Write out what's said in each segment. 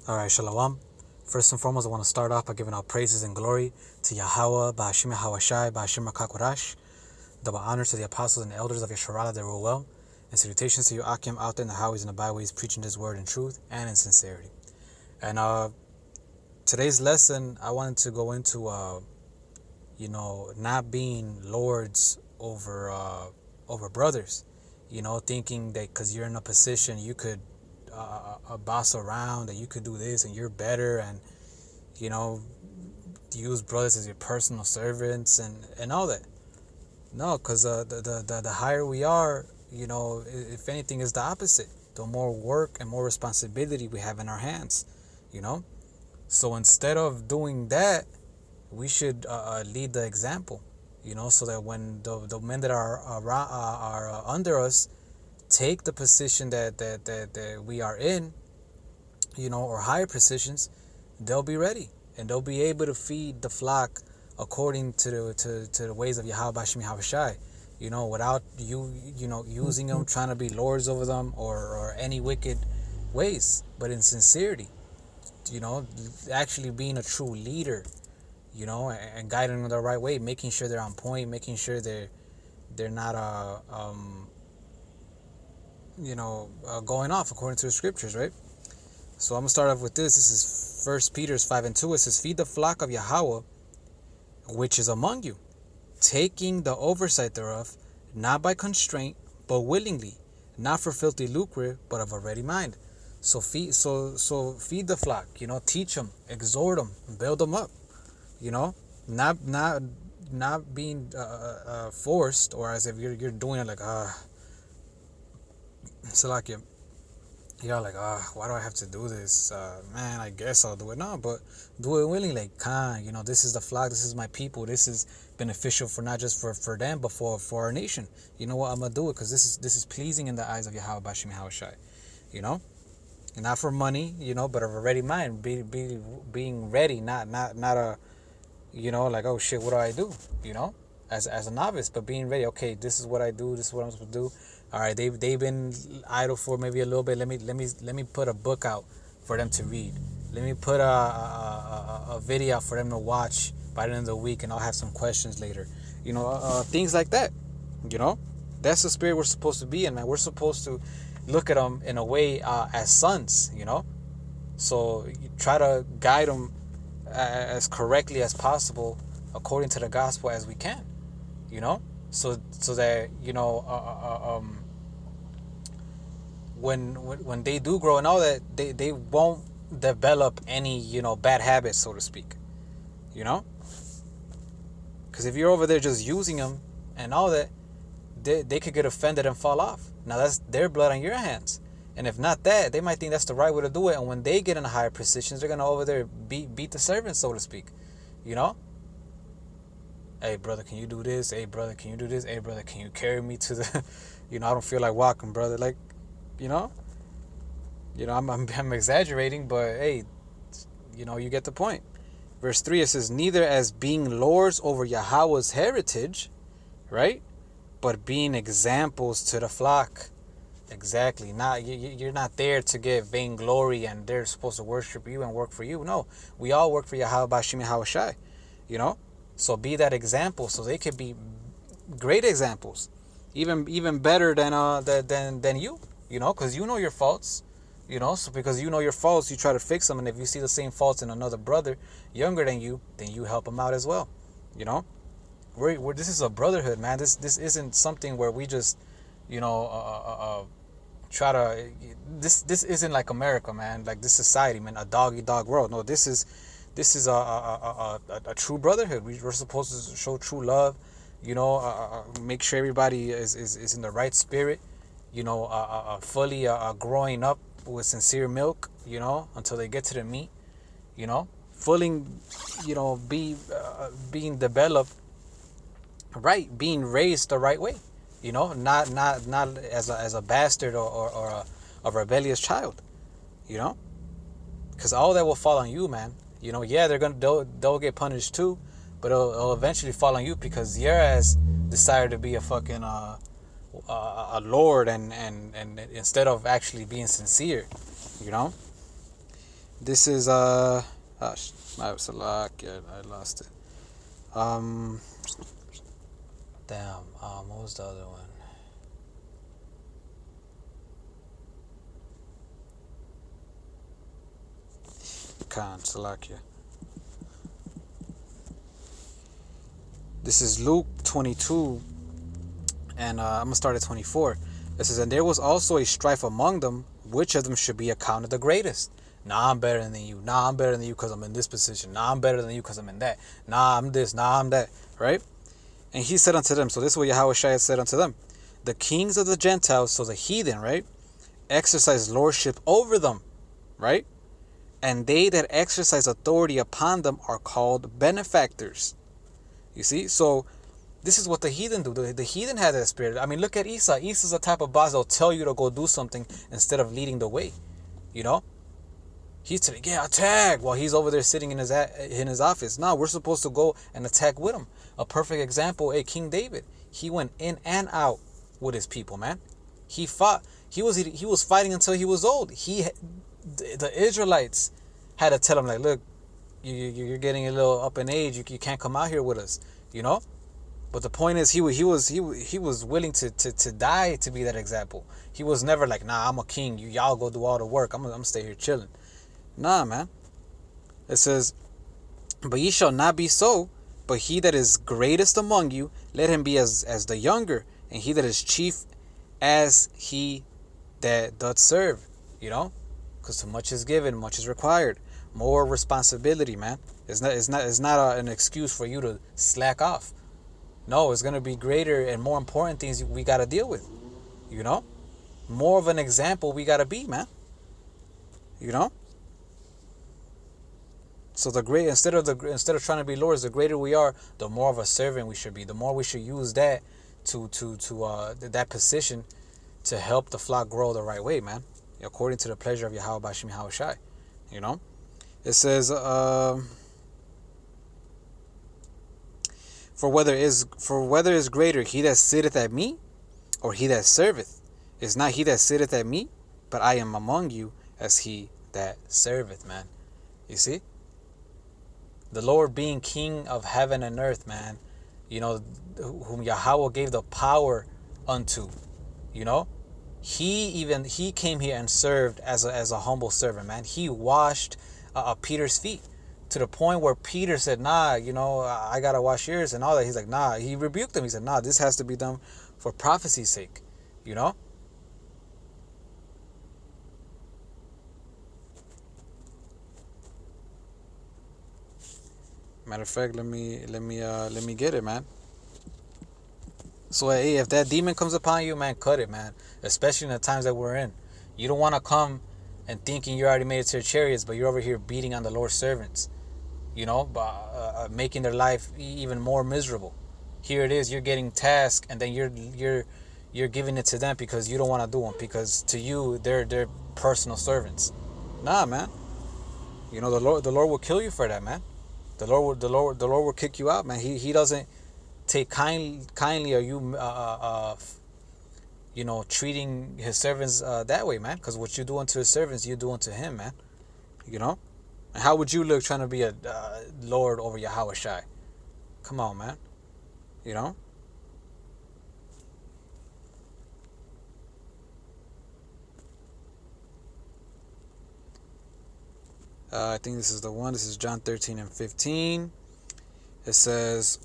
All right, Shalom. First and foremost, I want to start off by giving all praises and glory to Yahweh, Ba'ashim Hawashai, Ba'ashim Kakwarash, double honor to the apostles and elders of Yasharala that rule well, and salutations to you, Akim, out there in the highways and the byways, preaching this word in truth and in sincerity. And today's lesson, I wanted to go into, not being lords over brothers, thinking that because you're in a position you could boss around, that you could do this and you're better, and you know use brothers as your personal servants and all that. No, because the higher we are, if anything, is the opposite. The more work and more responsibility we have in our hands, you know. So instead of doing that, we should lead the example, so that when the men that are under us take the position that we are in, or higher positions, they'll be ready and they'll be able to feed the flock according to the ways of Yahweh Bashmi Havashai, without using them, trying to be lords over them, or any wicked ways, but in sincerity, you know, actually being a true leader, and guiding them the right way, making sure they're on point, making sure they're not going off according to the scriptures, right? So I'm gonna start off with this. This is First Peter 5:2. It says, "Feed the flock of Yahweh, which is among you, taking the oversight thereof, not by constraint, but willingly, not for filthy lucre, but of a ready mind." So feed the flock. Teach them, exhort them, build them up. Not being forced, or as if you're doing it like Salakia. You're like, why do I have to do this? Man, I guess I'll do it. No, but do it willingly. Like, this is the flock. This is my people. This is beneficial for not just for them, but for our nation. You know what? I'm gonna do it because this is pleasing in the eyes of Yahweh Bashim Hawashai. And not for money. But of a ready mind, being ready, not a, like, oh shit, what do I do? As a novice, but being ready. Okay, this is what I do. This is what I'm supposed to do. All right, they've been idle for maybe a little bit. Let me put a book out for them to read. Let me put a video out for them to watch by the end of the week, and I'll have some questions later. Things like that. That's the spirit we're supposed to be in, man. We're supposed to look at them in a way as sons. So you try to guide them as correctly as possible according to the gospel as we can. So that when they do grow and all that, they won't develop any bad habits, so to speak. Because if you're over there just using them and all that, they could get offended and fall off. Now that's their blood on your hands. And if not that, they might think that's the right way to do it. And when they get in higher positions, they're gonna over there beat the servants, so to speak. Hey brother, can you do this? Hey brother, can you do this? Hey brother, can you carry me to the I don't feel like walking, brother. Like, I'm exaggerating, but hey, you get the point. Verse 3, it says, "Neither as being lords over Yahweh's heritage," right? "But being examples to the flock." Exactly. Not you're not there to get vainglory and they're supposed to worship you and work for you. No, we all work for Yahweh Bashim Hawashai. So be that example, so they could be great examples, even better than you. Because you know your faults. So because you know your faults, you try to fix them, and if you see the same faults in another brother younger than you, then you help them out as well. We're this is a brotherhood, man. This isn't something where we just try to this isn't like America, man. Like this society, man, a dog eat dog world. No, this is a true brotherhood. We're supposed to show true love, make sure everybody is in the right spirit, fully growing up with sincere milk, until they get to the meat, fully, being developed right, being raised the right way, not as a bastard or a rebellious child, because all that will fall on you, man. Yeah, they'll get punished too, but it'll eventually fall on you because your ass decided to be a fucking a lord and instead of actually being sincere, This is I was a lot. Yeah, I lost it. Um, damn. What was the other one? Khan Salakia. This is Luke 22, and I'm gonna start at 24. It says, and there was also a strife among them, which of them should be accounted the greatest. Nah, I'm better than you. Nah, I'm better than you because I'm in this position. Nah, I'm better than you because I'm in that. Nah, I'm this. Nah, I'm that. Right? And he said unto them, so this is what Yahweh Shai said unto them, the kings of the Gentiles, so the heathen, right, exercise lordship over them, right? And they that exercise authority upon them are called benefactors. You see? So this is what the heathen do. The heathen had that spirit. I mean, look at Esau. Esau's the type of boss that'll tell you to go do something instead of leading the way. You know? He's telling, yeah, attack, while he's over there sitting in his office. No, we're supposed to go and attack with him. A perfect example, King David. He went in and out with his people, man. He fought. He was fighting until he was old. The Israelites had to tell him, like, look, you're getting a little up in age. You can't come out here with us, you know. But the point is, he was willing to die to be that example. He was never like, nah, I'm a king. Y'all go do all the work. I'm gonna stay here chilling. Nah, man. It says, but ye shall not be so, but he that is greatest among you, let him be as the younger, and he that is chief as he that doth serve. You know? Because too much is given, much is required. More responsibility, man. It's not an excuse for you to slack off. No, it's gonna be greater and more important things we gotta deal with. You know? More of an example we gotta be, man. You know? So instead of trying to be lords, the greater we are, the more of a servant we should be. The more we should use that to that position to help the flock grow the right way, man, according to the pleasure of Yahweh Bashim Yahweh Shai. You know, it says, for whether is greater, he that sitteth at me, or he that serveth? Is not he that sitteth at me, but I am among you as he that serveth, man. You see? The Lord being King of heaven and earth, man, you know, whom Yahweh gave the power unto, you know, he came here and served as a humble servant, man. He washed Peter's feet to the point where Peter said, nah, you know, I gotta wash yours and all that. He's like, nah. He rebuked him. He said, nah, this has to be done for prophecy's sake, you know. Matter of fact, let me get it, man. So hey, if that demon comes upon you, man, cut it, man. Especially in the times that we're in. You don't want to come and thinking you already made it to your chariots, but you're over here beating on the Lord's servants. You know, making their life even more miserable. Here it is, you're getting tasked, and then you're giving it to them because you don't want to do them, because to you they're personal servants. Nah, man. You know, the Lord will kill you for that, man. The Lord will kick you out, man. He doesn't take kindly, are you you know, treating his servants that way, man. Because what you do unto his servants, you do unto him, man. You know. And how would you look trying to be a lord over Yahweh Shai? Come on, man. You know. I think this is the one. This is John 13 and 15. It says,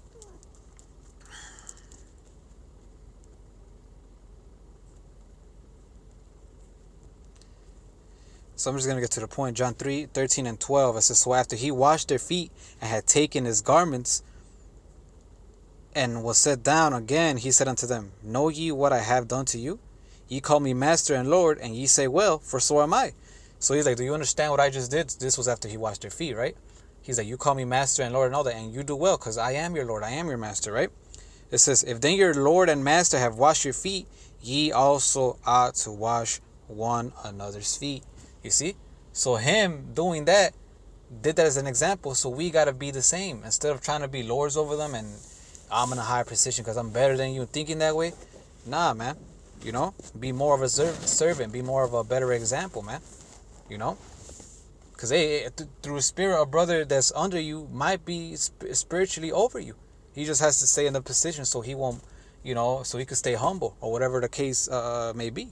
so I'm just going to get to the point. John 3:13 and 12. It says, so after he washed their feet and had taken his garments and was set down again, he said unto them, know ye what I have done to you? Ye call me master and Lord, and ye say, well, for so am I. So he's like, do you understand what I just did? This was after he washed their feet, right? He's like, you call me master and Lord and all that, and you do well, because I am your Lord, I am your master, right? It says, if then your Lord and master have washed your feet, ye also ought to wash one another's feet. You see? So him doing that, did that as an example, so we got to be the same. Instead of trying to be lords over them and I'm in a higher position because I'm better than you, thinking that way. Nah, man. You know? Be more of a servant. Be more of a better example, man. You know? Because hey, through a spirit, a brother that's under you might be spiritually over you. He just has to stay in the position so he won't, so he could stay humble or whatever the case may be,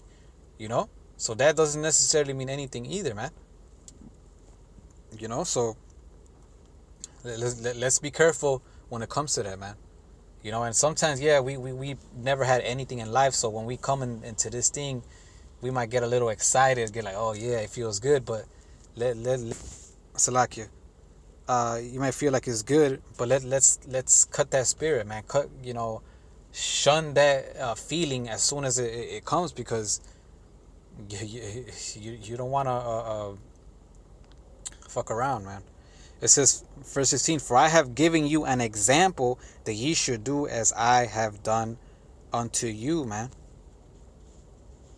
you know. So that doesn't necessarily mean anything either, man. So let's be careful when it comes to that, man. And sometimes, yeah, we never had anything in life, so when we come into this thing, we might get a little excited, get like, oh yeah, it feels good, but let Salakia, you might feel like it's good, but let's cut that spirit, man. Shun that feeling as soon as it comes, because you don't want to fuck around, man. It says, verse 16, for I have given you an example that ye should do as I have done unto you, man.